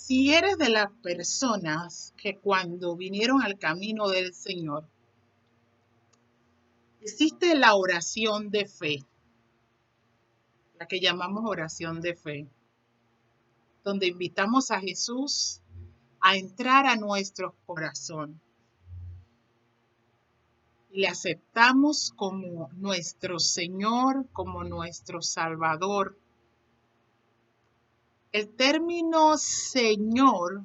Si eres de las personas que cuando vinieron al camino del Señor, hiciste la oración de fe, la que llamamos oración de fe, donde invitamos a Jesús a entrar a nuestro corazón y le aceptamos como nuestro Señor, como nuestro Salvador. El término Señor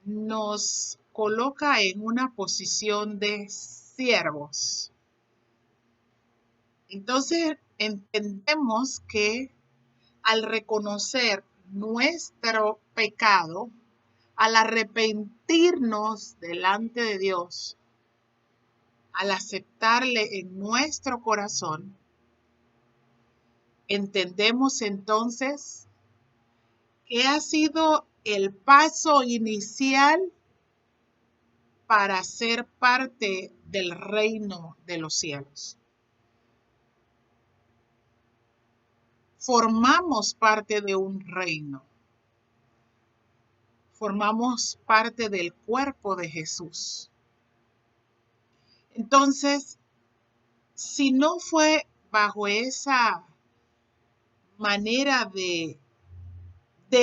nos coloca en una posición de siervos. Entonces entendemos que al reconocer nuestro pecado, al arrepentirnos delante de Dios, al aceptarle en nuestro corazón, entendemos entonces que ha sido el paso inicial para ser parte del reino de los cielos. Formamos parte de un reino. Formamos parte del cuerpo de Jesús. Entonces, si no fue bajo esa manera de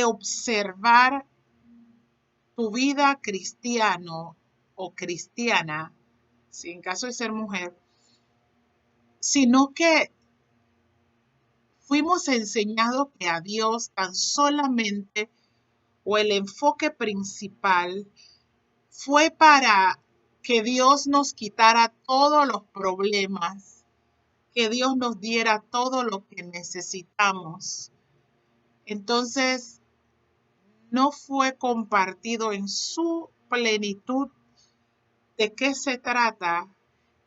observar tu vida cristiano o cristiana, si en caso de ser mujer, sino que fuimos enseñados que a Dios tan solamente o el enfoque principal fue para que Dios nos quitara todos los problemas, que Dios nos diera todo lo que necesitamos. Entonces, no fue compartido en su plenitud de qué se trata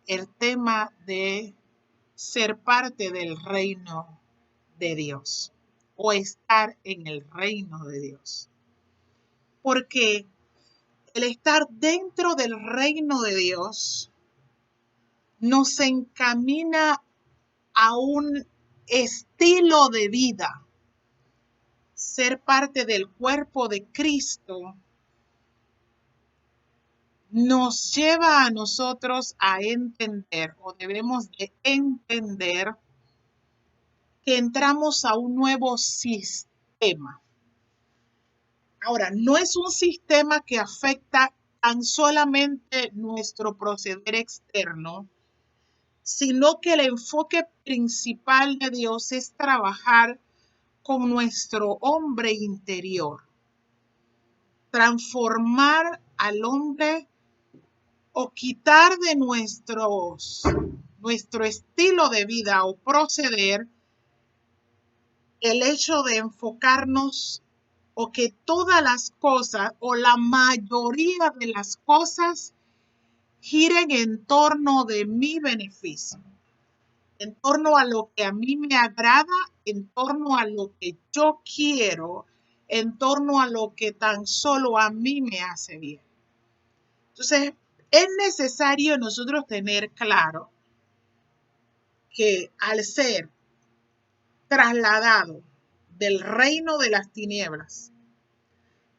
el tema de ser parte del reino de Dios o estar en el reino de Dios. Porque el estar dentro del reino de Dios nos encamina a un estilo de vida. Ser parte del cuerpo de Cristo nos lleva a nosotros a entender, o debemos de entender, que entramos a un nuevo sistema. Ahora, no es un sistema que afecta tan solamente nuestro proceder externo, sino que el enfoque principal de Dios es trabajar con nuestro hombre interior, transformar al hombre o quitar de nuestro estilo de vida o proceder el hecho de enfocarnos o que todas las cosas o la mayoría de las cosas giren en torno de mi beneficio, en torno a lo que a mí me agrada, en torno a lo que yo quiero, en torno a lo que tan solo a mí me hace bien. Entonces, es necesario nosotros tener claro que al ser trasladado del reino de las tinieblas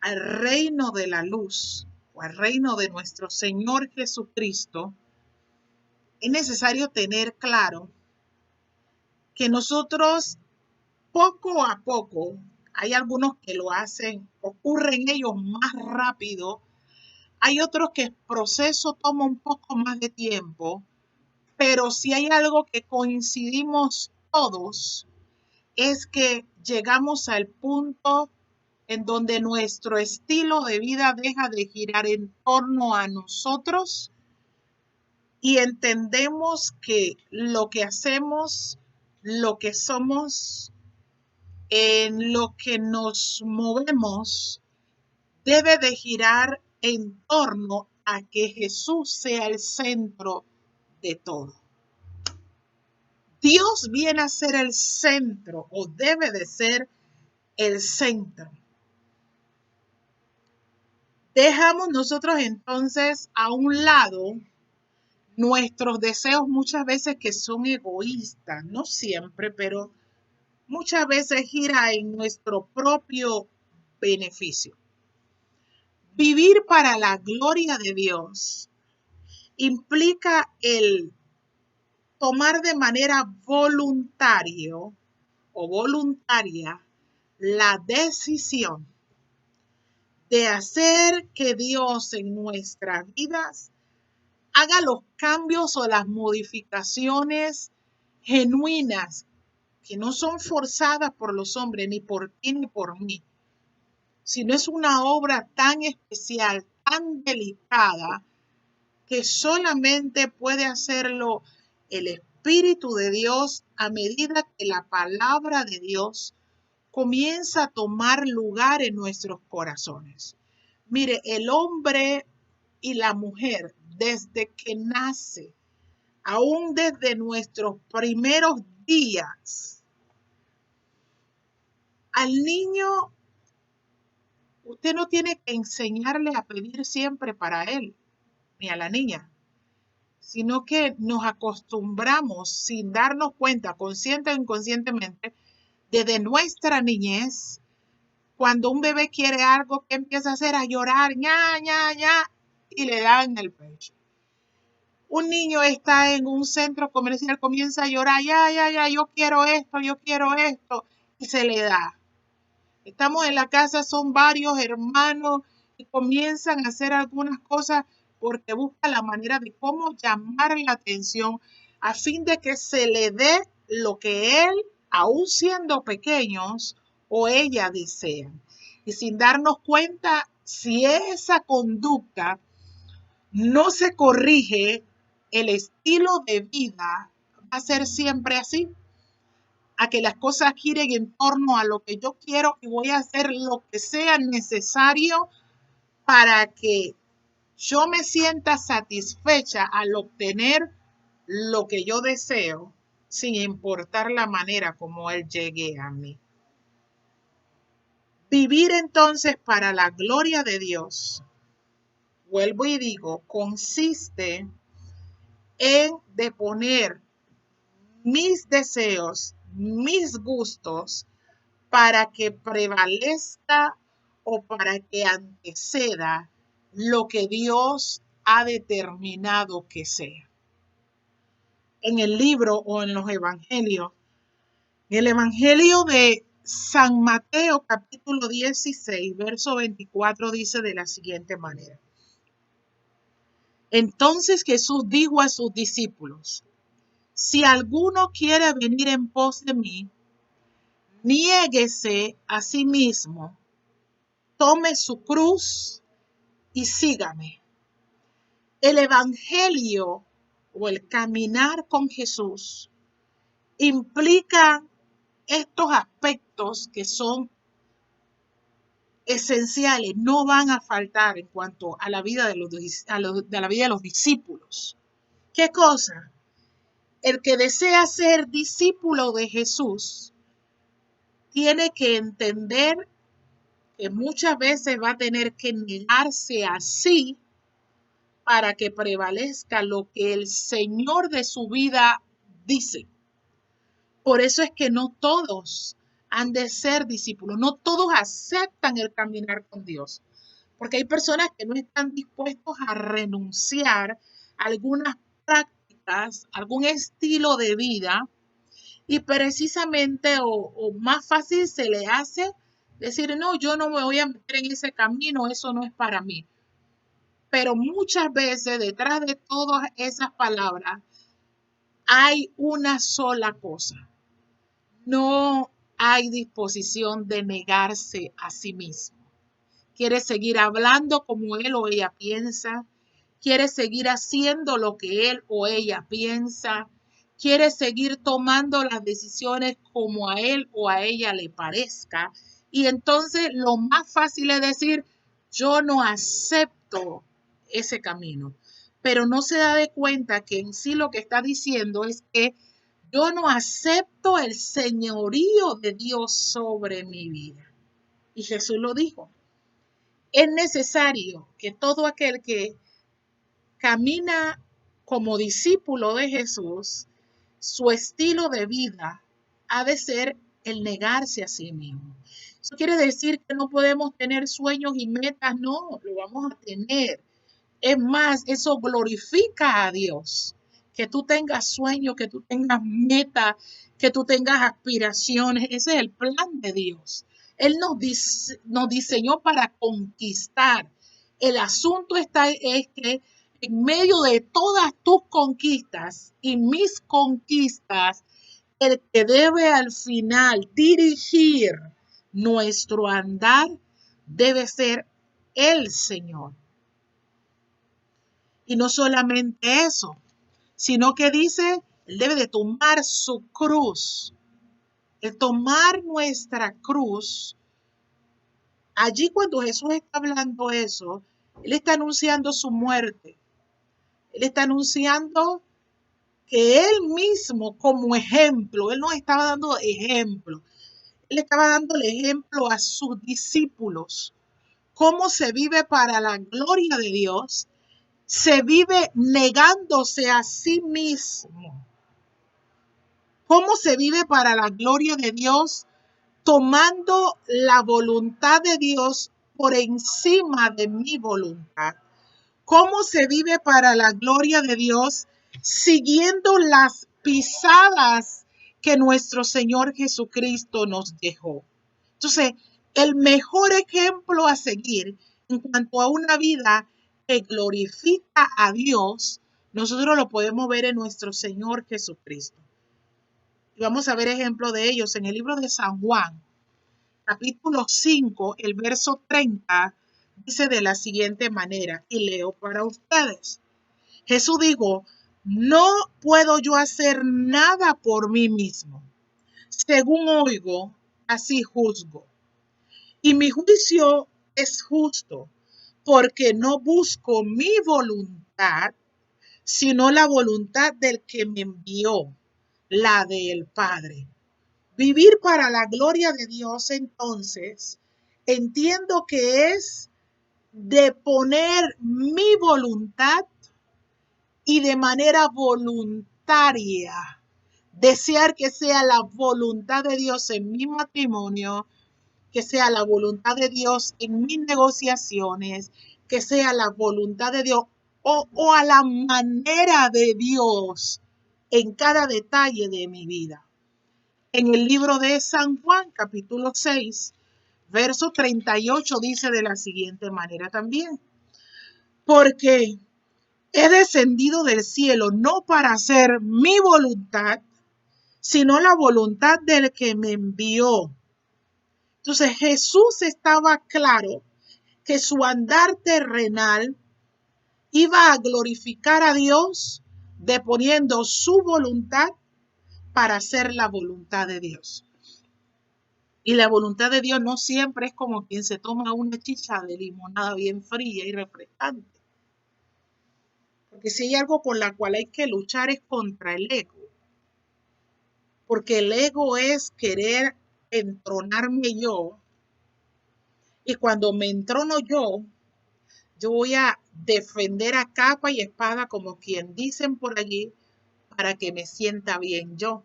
al reino de la luz o al reino de nuestro Señor Jesucristo, es necesario tener claro que nosotros poco a poco, hay algunos que lo hacen, ocurren ellos más rápido, hay otros que el proceso toma un poco más de tiempo, pero si hay algo que coincidimos todos, es que llegamos al punto en donde nuestro estilo de vida deja de girar en torno a nosotros y entendemos que lo que hacemos, lo que somos, en lo que nos movemos, debe de girar en torno a que Jesús sea el centro de todo. Dios viene a ser el centro o debe de ser el centro. Dejamos nosotros entonces a un lado nuestros deseos muchas veces que son egoístas, no siempre, pero muchas veces gira en nuestro propio beneficio. Vivir para la gloria de Dios implica el tomar de manera voluntaria la decisión de hacer que Dios en nuestras vidas haga los cambios o las modificaciones genuinas que no son forzadas por los hombres, ni por ti ni por mí, sino es una obra tan especial, tan delicada, que solamente puede hacerlo el Espíritu de Dios a medida que la palabra de Dios comienza a tomar lugar en nuestros corazones. Mire, el hombre y la mujer, desde que nace, aún desde nuestros primeros días, al niño, usted no tiene que enseñarle a pedir siempre para él, ni a la niña, sino que nos acostumbramos sin darnos cuenta, consciente o inconscientemente, desde nuestra niñez. Cuando un bebé quiere algo, ¿qué empieza a hacer? A llorar, ña, ña, ña, y le dan en el pecho. Un niño está en un centro comercial, comienza a llorar, ya, ya, ya, yo quiero esto, y se le da. Estamos en la casa, son varios hermanos y comienzan a hacer algunas cosas porque buscan la manera de cómo llamar la atención a fin de que se le dé lo que él, aún siendo pequeños, o ella desean. Y sin darnos cuenta, si esa conducta no se corrige, el estilo de vida va a ser siempre así, a que las cosas giren en torno a lo que yo quiero y voy a hacer lo que sea necesario para que yo me sienta satisfecha al obtener lo que yo deseo, sin importar la manera como él llegue a mí. Vivir entonces para la gloria de Dios, vuelvo y digo, consiste en deponer mis deseos, mis gustos, para que prevalezca o para que anteceda lo que Dios ha determinado que sea. En el libro o en los evangelios, el evangelio de San Mateo capítulo 16, verso 24 dice de la siguiente manera. Entonces Jesús dijo a sus discípulos, si alguno quiere venir en pos de mí, niéguese a sí mismo, tome su cruz y sígame. El evangelio o el caminar con Jesús implica estos aspectos que son esenciales, no van a faltar en cuanto a la vida de los discípulos. ¿Qué cosa? El que desea ser discípulo de Jesús tiene que entender que muchas veces va a tener que negarse a sí para que prevalezca lo que el Señor de su vida dice. Por eso es que no todos han de ser discípulos, no todos aceptan el caminar con Dios, porque hay personas que no están dispuestos a renunciar a algunas prácticas, algún estilo de vida, y precisamente o más fácil se le hace decir, no, yo no me voy a meter en ese camino, eso no es para mí. Pero muchas veces detrás de todas esas palabras hay una sola cosa. No hay disposición de negarse a sí mismo. Quiere seguir hablando como él o ella piensa. Quiere seguir haciendo lo que él o ella piensa. Quiere seguir tomando las decisiones como a él o a ella le parezca. Y entonces lo más fácil es decir, yo no acepto ese camino. Pero no se da de cuenta que en sí lo que está diciendo es que yo no acepto el señorío de Dios sobre mi vida. Y Jesús lo dijo. Es necesario que todo aquel que camina como discípulo de Jesús, su estilo de vida ha de ser el negarse a sí mismo. Eso quiere decir que no podemos tener sueños y metas, no, lo vamos a tener. Es más, eso glorifica a Dios. Que tú tengas sueños, que tú tengas metas, que tú tengas aspiraciones. Ese es el plan de Dios. Él nos diseñó para conquistar. El asunto es que en medio de todas tus conquistas y mis conquistas, el que debe al final dirigir nuestro andar debe ser el Señor. Y no solamente eso, sino que dice, Él debe de tomar su cruz. El tomar nuestra cruz, allí cuando Jesús está hablando eso, Él está anunciando su muerte. Él está anunciando que Él mismo como ejemplo, Él nos estaba dando ejemplo. Él estaba dando el ejemplo a sus discípulos. Cómo se vive para la gloria de Dios, se vive negándose a sí mismo. ¿Cómo se vive para la gloria de Dios? Tomando la voluntad de Dios por encima de mi voluntad. ¿Cómo se vive para la gloria de Dios? Siguiendo las pisadas que nuestro Señor Jesucristo nos dejó. Entonces, el mejor ejemplo a seguir en cuanto a una vida que glorifica a Dios, nosotros lo podemos ver en nuestro Señor Jesucristo. Y vamos a ver ejemplo de ellos en el libro de San Juan, capítulo 5, el verso 30, dice de la siguiente manera, y leo para ustedes. Jesús dijo, no puedo yo hacer nada por mí mismo. Según oigo, así juzgo. Y mi juicio es justo, porque no busco mi voluntad, sino la voluntad del que me envió, la del Padre. Vivir para la gloria de Dios, entonces, entiendo que es de poner mi voluntad y de manera voluntaria, desear que sea la voluntad de Dios en mi matrimonio, que sea la voluntad de Dios en mis negociaciones, que sea la voluntad de Dios o a la manera de Dios en cada detalle de mi vida. En el libro de San Juan, capítulo 6, verso 38, dice de la siguiente manera también. Porque he descendido del cielo no para hacer mi voluntad, sino la voluntad del que me envió. Entonces Jesús estaba claro que su andar terrenal iba a glorificar a Dios deponiendo su voluntad para hacer la voluntad de Dios. Y la voluntad de Dios no siempre es como quien se toma una chicha de limonada bien fría y refrescante. Porque si hay algo con la cual hay que luchar es contra el ego. Porque el ego es querer entronarme yo. Y cuando me entrono yo voy a defender a capa y espada como quien dicen por allí para que me sienta bien yo.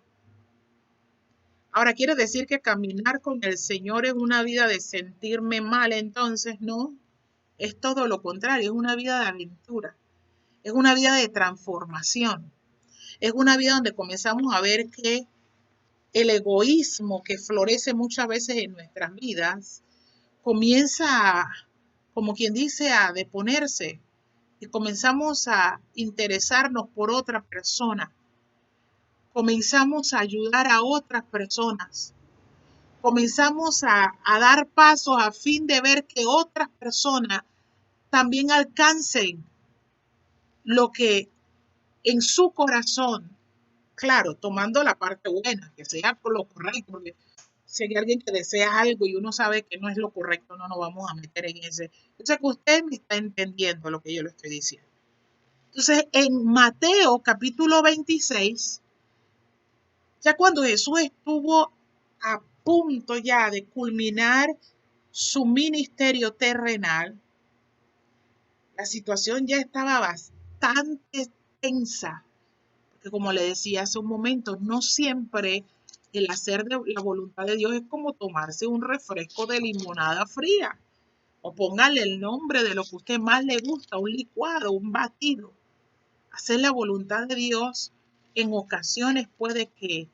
Ahora, ¿quiere decir que caminar con el Señor es una vida de sentirme mal? Entonces, no, es todo lo contrario, es una vida de aventura, es una vida de transformación, es una vida donde comenzamos a ver que el egoísmo que florece muchas veces en nuestras vidas comienza, como quien dice, a deponerse y comenzamos a interesarnos por otra persona, comenzamos a ayudar a otras personas, comenzamos a dar pasos a fin de ver que otras personas también alcancen lo que en su corazón, claro, tomando la parte buena, que sea por lo correcto, porque si hay alguien que desea algo y uno sabe que no es lo correcto, no nos vamos a meter en ese. Yo sé que usted me está entendiendo lo que yo le estoy diciendo. Entonces, en Mateo capítulo 26, ya cuando Jesús estuvo a punto ya de culminar su ministerio terrenal, la situación ya estaba bastante tensa, porque como le decía hace un momento, no siempre el hacer de la voluntad de Dios es como tomarse un refresco de limonada fría. O póngale el nombre de lo que a usted más le gusta, un licuado, un batido. Hacer la voluntad de Dios en ocasiones puede que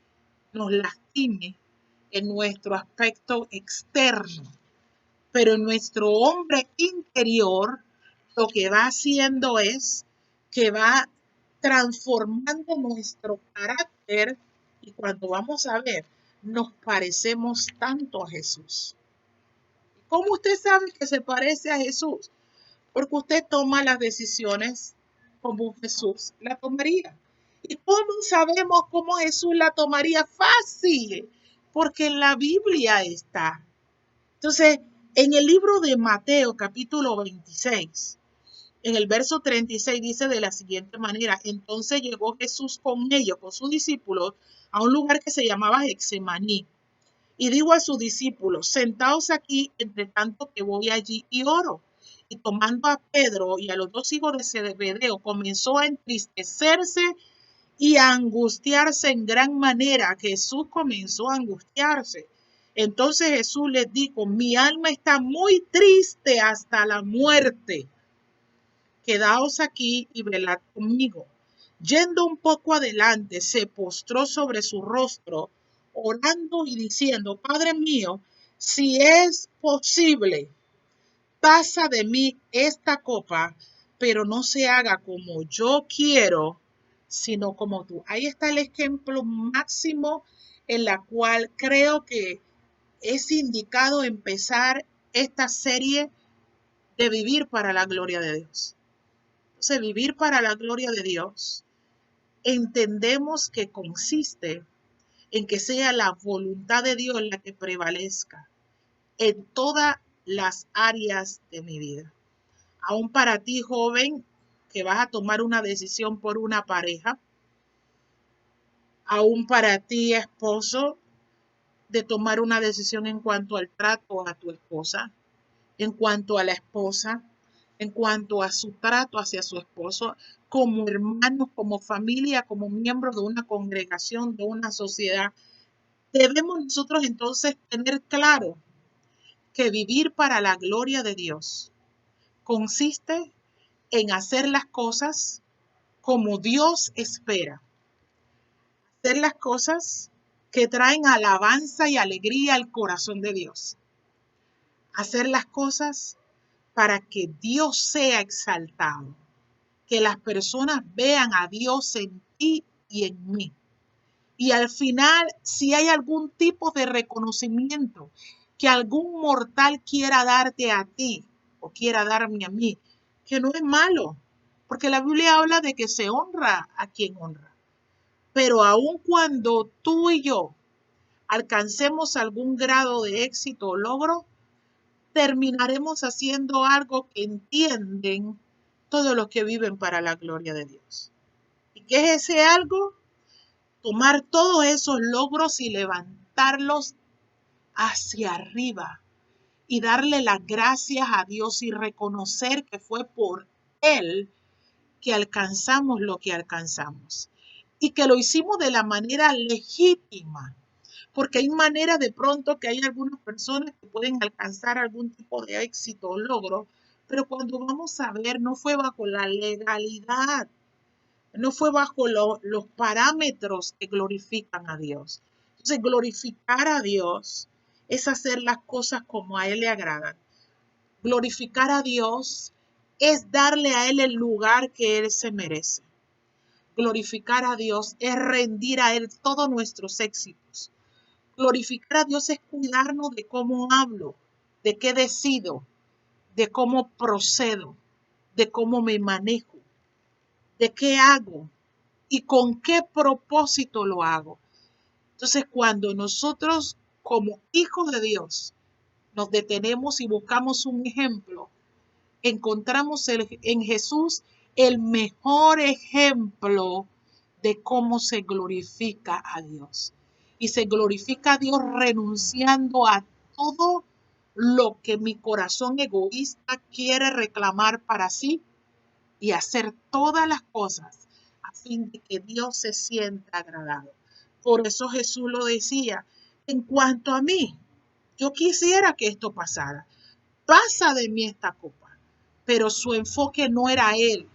nos lastime en nuestro aspecto externo, pero en nuestro hombre interior lo que va haciendo es que va transformando nuestro carácter y cuando vamos a ver, nos parecemos tanto a Jesús. ¿Cómo usted sabe que se parece a Jesús? Porque usted toma las decisiones como Jesús la tomaría. ¿Y cómo sabemos cómo Jesús la tomaría? Fácil, porque en la Biblia está. Entonces, en el libro de Mateo, capítulo 26, en el verso 36 dice de la siguiente manera, entonces llegó Jesús con ellos, con sus discípulos, a un lugar que se llamaba Getsemaní. Y dijo a sus discípulos, sentaos aquí, entre tanto que voy allí y oro. Y tomando a Pedro y a los dos hijos de Zebedeo, comenzó a entristecerse y a angustiarse en gran manera. Jesús comenzó a angustiarse. Entonces Jesús les dijo, mi alma está muy triste hasta la muerte. Quedaos aquí y velad conmigo. Yendo un poco adelante, se postró sobre su rostro, orando y diciendo, Padre mío, si es posible, pasa de mí esta copa, pero no se haga como yo quiero, sino como tú. Ahí está el ejemplo máximo en la cual creo que es indicado empezar esta serie de vivir para la gloria de Dios. Entonces, vivir para la gloria de Dios, entendemos que consiste en que sea la voluntad de Dios la que prevalezca en todas las áreas de mi vida. Aún para ti, joven, que vas a tomar una decisión por una pareja, aún para ti, esposo, de tomar una decisión en cuanto al trato a tu esposa, en cuanto a la esposa, en cuanto a su trato hacia su esposo, como hermanos, como familia, como miembros de una congregación, de una sociedad. Debemos nosotros entonces tener claro que vivir para la gloria de Dios consiste en hacer las cosas como Dios espera, hacer las cosas que traen alabanza y alegría al corazón de Dios, hacer las cosas para que Dios sea exaltado, que las personas vean a Dios en ti y en mí. Y al final, si hay algún tipo de reconocimiento que algún mortal quiera darte a ti o quiera darme a mí, que no es malo, porque la Biblia habla de que se honra a quien honra. Pero aun cuando tú y yo alcancemos algún grado de éxito o logro, terminaremos haciendo algo que entienden todos los que viven para la gloria de Dios. ¿Y qué es ese algo? Tomar todos esos logros y levantarlos hacia arriba y darle las gracias a Dios y reconocer que fue por Él que alcanzamos lo que alcanzamos y que lo hicimos de la manera legítima. Porque hay maneras de pronto que hay algunas personas que pueden alcanzar algún tipo de éxito o logro, pero cuando vamos a ver, no fue bajo la legalidad, no fue bajo los parámetros que glorifican a Dios. Entonces, glorificar a Dios es hacer las cosas como a Él le agradan. Glorificar a Dios es darle a Él el lugar que Él se merece. Glorificar a Dios es rendir a Él todos nuestros éxitos. Glorificar a Dios es cuidarnos de cómo hablo, de qué decido, de cómo procedo, de cómo me manejo, de qué hago y con qué propósito lo hago. Entonces, cuando nosotros como hijos de Dios nos detenemos y buscamos un ejemplo, encontramos en Jesús el mejor ejemplo de cómo se glorifica a Dios. Y se glorifica a Dios renunciando a todo lo que mi corazón egoísta quiere reclamar para sí y hacer todas las cosas a fin de que Dios se sienta agradado. Por eso Jesús lo decía, en cuanto a mí, yo quisiera que esto pasara. Pasa de mí esta copa. Pero su enfoque no era él.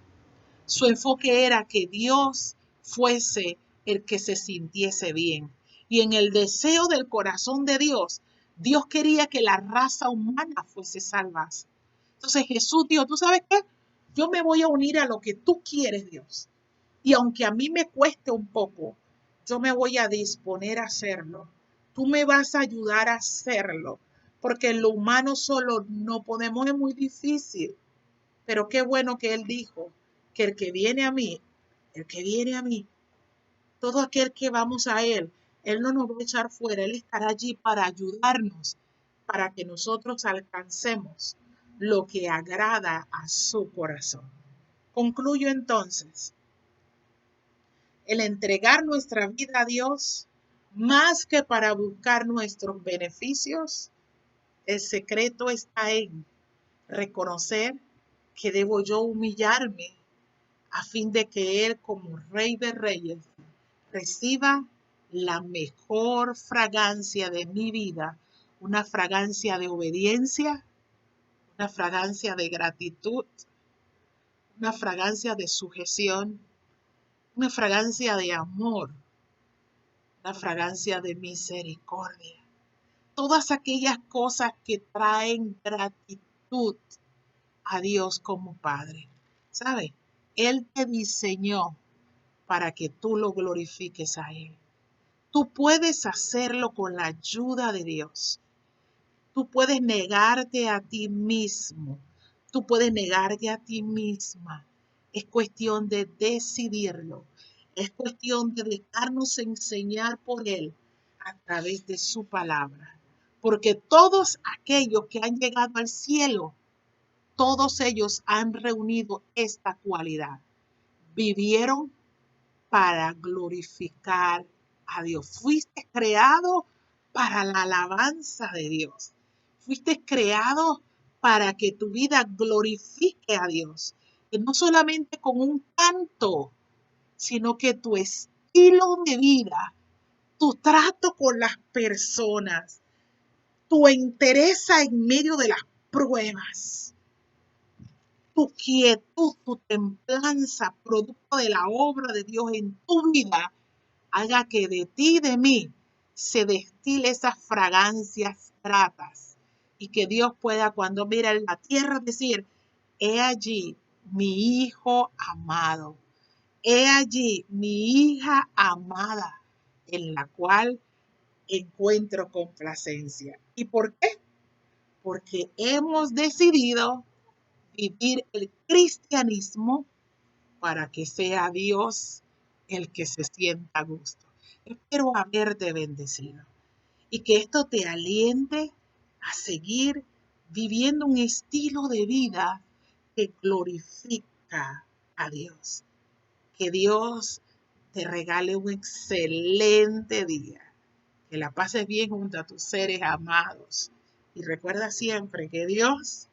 Su enfoque era que Dios fuese el que se sintiese bien. Y en el deseo del corazón de Dios, Dios quería que la raza humana fuese salva. Entonces Jesús dijo, ¿tú sabes qué? Yo me voy a unir a lo que tú quieres, Dios. Y aunque a mí me cueste un poco, yo me voy a disponer a hacerlo. Tú me vas a ayudar a hacerlo, porque en lo humano solo no podemos, es muy difícil. Pero qué bueno que Él dijo que el que viene a mí, todo aquel que vamos a Él no nos va a echar fuera, Él estará allí para ayudarnos, para que nosotros alcancemos lo que agrada a su corazón. Concluyo entonces, el entregar nuestra vida a Dios, más que para buscar nuestros beneficios, el secreto está en reconocer que debo yo humillarme a fin de que Él, como Rey de Reyes, reciba la mejor fragancia de mi vida, una fragancia de obediencia, una fragancia de gratitud, una fragancia de sujeción, una fragancia de amor, una fragancia de misericordia. Todas aquellas cosas que traen gratitud a Dios como Padre. ¿Sabe? Él te diseñó para que tú lo glorifiques a Él. Tú puedes hacerlo con la ayuda de Dios. Tú puedes negarte a ti mismo. Tú puedes negarte a ti misma. Es cuestión de decidirlo. Es cuestión de dejarnos enseñar por Él a través de su palabra. Porque todos aquellos que han llegado al cielo, todos ellos han reunido esta cualidad. Vivieron para glorificar a Dios. Fuiste creado para la alabanza de Dios. Fuiste creado para que tu vida glorifique a Dios. Que no solamente con un canto, sino que tu estilo de vida, tu trato con las personas, tu entereza en medio de las pruebas, tu quietud, tu templanza, producto de la obra de Dios en tu vida, haga que de ti y de mí se destile esas fragancias gratas y que Dios pueda cuando mira en la tierra decir, he allí mi hijo amado, he allí mi hija amada en la cual encuentro complacencia. ¿Y por qué? Porque hemos decidido vivir el cristianismo para que sea Dios el que se sienta a gusto. Espero haberte bendecido y que esto te aliente a seguir viviendo un estilo de vida que glorifica a Dios. Que Dios te regale un excelente día. Que la pases bien junto a tus seres amados. Y recuerda siempre que Dios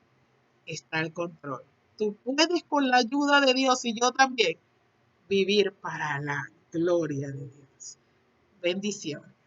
está al control. Tú puedes con la ayuda de Dios y yo también vivir para la gloria de Dios. Bendiciones.